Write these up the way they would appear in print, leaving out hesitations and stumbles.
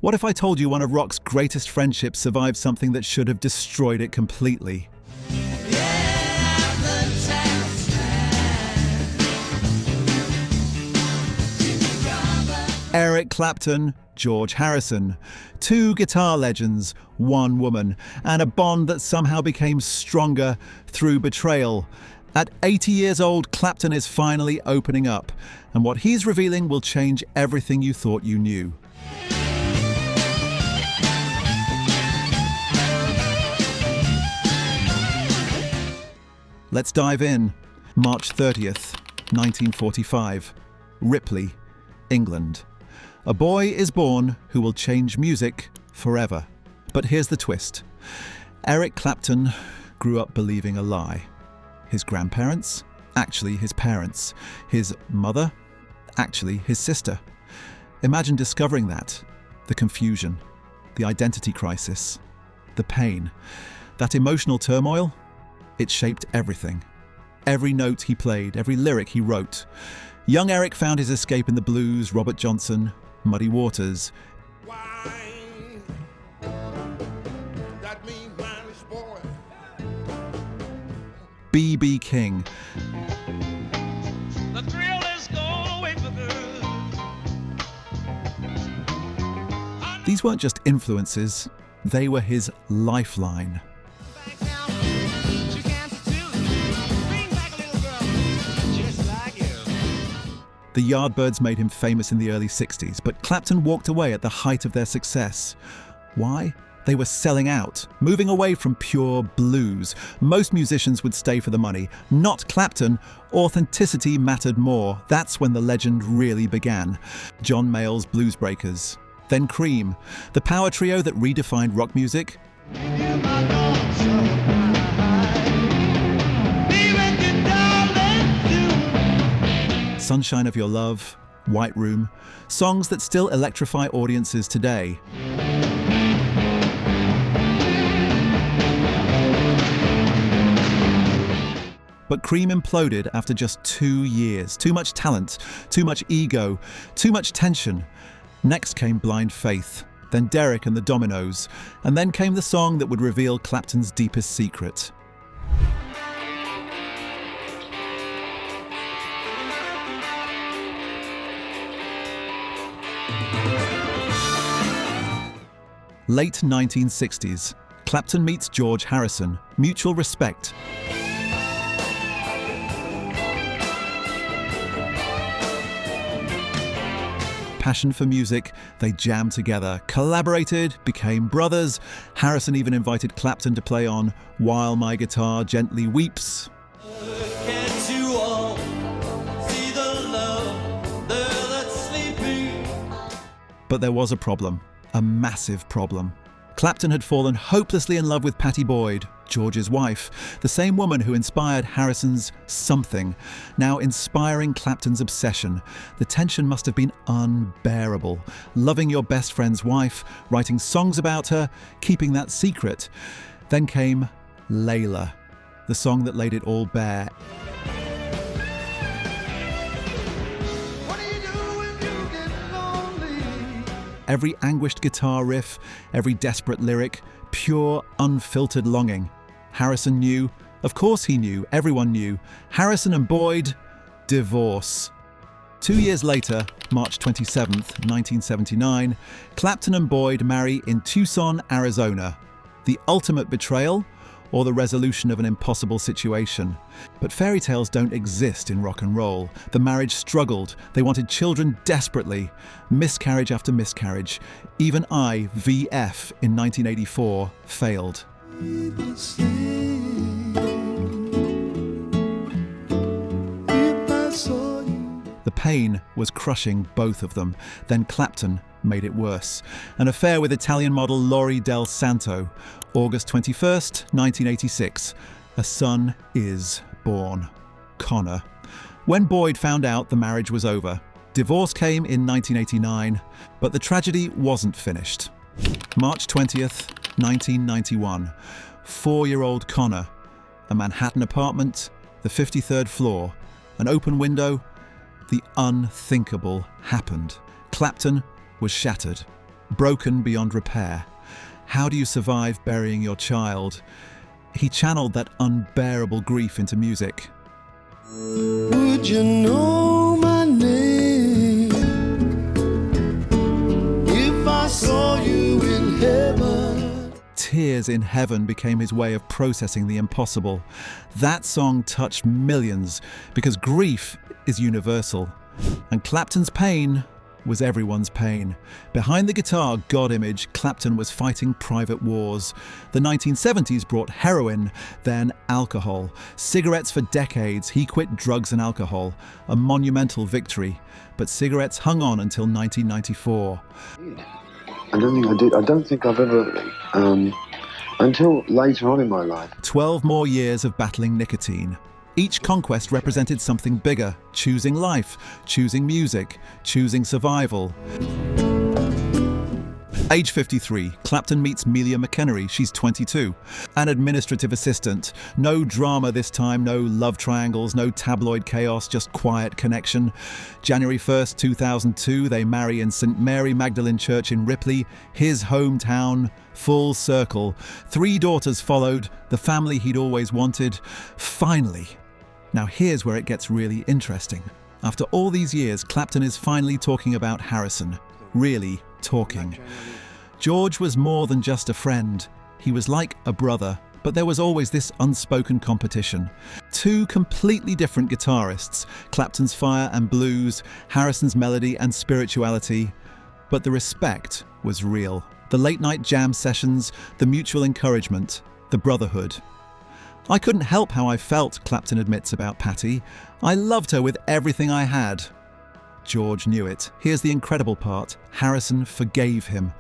What if I told you one of rock's greatest friendships survived something that should have destroyed it completely? Eric Clapton, George Harrison. Two guitar legends, one woman, and a bond that somehow became stronger through betrayal. At 80 years old, Clapton is finally opening up, and what he's revealing will change everything you thought you knew. Let's dive in. March 30th, 1945. Ripley, England. A boy is born who will change music forever. But here's the twist. Eric Clapton grew up believing a lie. His grandparents? Actually his parents. His mother? Actually his sister. Imagine discovering that. The confusion, the identity crisis, the pain, that emotional turmoil. It shaped everything. Every note he played, every lyric he wrote. Young Eric found his escape in the blues, Robert Johnson, Muddy Waters. Wine, that mean man's boy. B.B. King. The thrill is going for good. These weren't just influences, they were his lifeline. The Yardbirds made him famous in the early 60s, but Clapton walked away at the height of their success. Why? They were selling out, moving away from pure blues. Most musicians would stay for the money. Not Clapton. Authenticity mattered more. That's when the legend really began. John Mayall's Blues Breakers. Then Cream, the power trio that redefined rock music. Sunshine of Your Love, White Room, songs that still electrify audiences today. But Cream imploded after just 2 years. Too much talent, too much ego, too much tension. Next came Blind Faith, then Derek and the Dominoes, and then came the song that would reveal Clapton's deepest secret. Late 1960s, Clapton meets George Harrison, mutual respect. Passion for music, they jammed together, collaborated, became brothers. Harrison even invited Clapton to play on While My Guitar Gently Weeps. But there was a problem. A massive problem. Clapton had fallen hopelessly in love with Pattie Boyd, George's wife, the same woman who inspired Harrison's Something, now inspiring Clapton's obsession. The tension must have been unbearable. Loving your best friend's wife, writing songs about her, keeping that secret. Then came Layla, the song that laid it all bare. Every anguished guitar riff, every desperate lyric, pure, unfiltered longing. Harrison knew, of course he knew, everyone knew. Harrison and Boyd, divorce. 2 years later, March 27th, 1979, Clapton and Boyd marry in Tucson, Arizona. The ultimate betrayal, or the resolution of an impossible situation. But fairy tales don't exist in rock and roll. The marriage struggled. They wanted children desperately. Miscarriage after miscarriage. Even IVF in 1984 failed. The pain was crushing both of them. Then Clapton made it worse. An affair with Italian model Lori Del Santo. August 21st, 1986. A son is born. Connor. When Boyd found out the marriage was over, divorce came in 1989, but the tragedy wasn't finished. March 20th, 1991. 4-year-old Connor. A Manhattan apartment, the 53rd floor. An open window. The unthinkable happened. Clapton was shattered. broken beyond repair. How do you survive burying your child? He channeled that unbearable grief into music. Would you know my name if I saw you in heaven? Tears in Heaven became his way of processing the impossible. That song touched millions because grief is universal. And Clapton's pain was everyone's pain. Behind the guitar God image, Clapton was fighting private wars. The 1970s brought heroin, then alcohol. Cigarettes for decades. He quit drugs and alcohol. A monumental victory. But cigarettes hung on until 1994. I don't think I did. I don't think I've ever, until later on in my life. 12 more years of battling nicotine. Each conquest represented something bigger, choosing life, choosing music, choosing survival. Age 53, Clapton meets Melia McEnery, she's 22. An administrative assistant. No drama this time, no love triangles, no tabloid chaos, just quiet connection. January 1st, 2002, they marry in St. Mary Magdalene Church in Ripley, his hometown, full circle. 3 daughters followed, the family he'd always wanted. Finally. Now here's where it gets really interesting. After all these years, Clapton is finally talking about Harrison. Really talking. George was more than just a friend. He was like a brother, but there was always this unspoken competition. 2 completely different guitarists, Clapton's fire and blues, Harrison's melody and spirituality. But the respect was real. The late-night jam sessions, the mutual encouragement, the brotherhood. I couldn't help how I felt, Clapton admits about Patty. I loved her with everything I had. George knew it. Here's the incredible part. Harrison forgave him.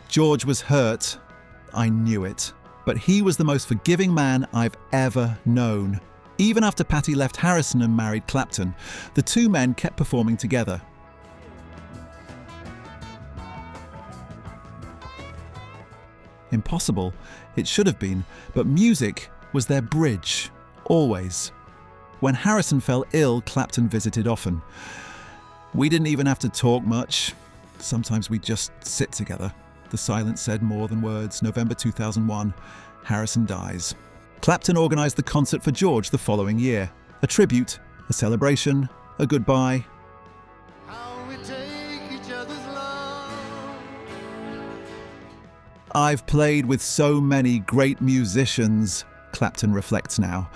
George was hurt. I knew it. But he was the most forgiving man I've ever known. Even after Patty left Harrison and married Clapton, the 2 men kept performing together. Impossible. It should have been, but music was their bridge, always. When Harrison fell ill, Clapton visited often. We didn't even have to talk much. Sometimes we'd just sit together. The silence said more than words. November 2001, Harrison dies. Clapton organised the concert for George the following year. A tribute, a celebration, a goodbye. How we take each other's love. I've played with so many great musicians, Clapton reflects now.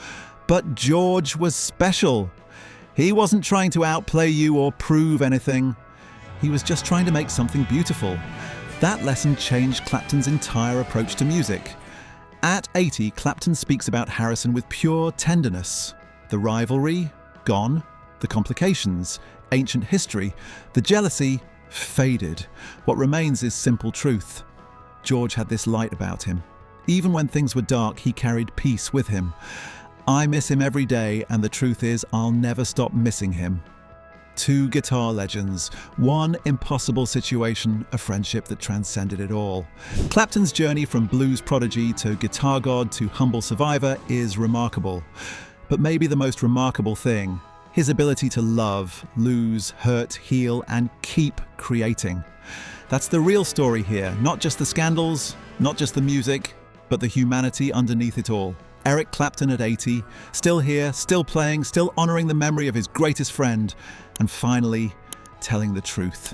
But George was special. He wasn't trying to outplay you or prove anything. He was just trying to make something beautiful. That lesson changed Clapton's entire approach to music. At 80, Clapton speaks about Harrison with pure tenderness. The rivalry, gone. The complications, ancient history. The jealousy, faded. What remains is simple truth. George had this light about him. Even when things were dark, he carried peace with him. I miss him every day, and the truth is, I'll never stop missing him. 2 guitar legends, 1 impossible situation, a friendship that transcended it all. Clapton's journey from blues prodigy to guitar god to humble survivor is remarkable. But maybe the most remarkable thing, his ability to love, lose, hurt, heal, and keep creating. That's the real story here, not just the scandals, not just the music, but the humanity underneath it all. Eric Clapton at 80, still here, still playing, still honouring the memory of his greatest friend, and finally telling the truth.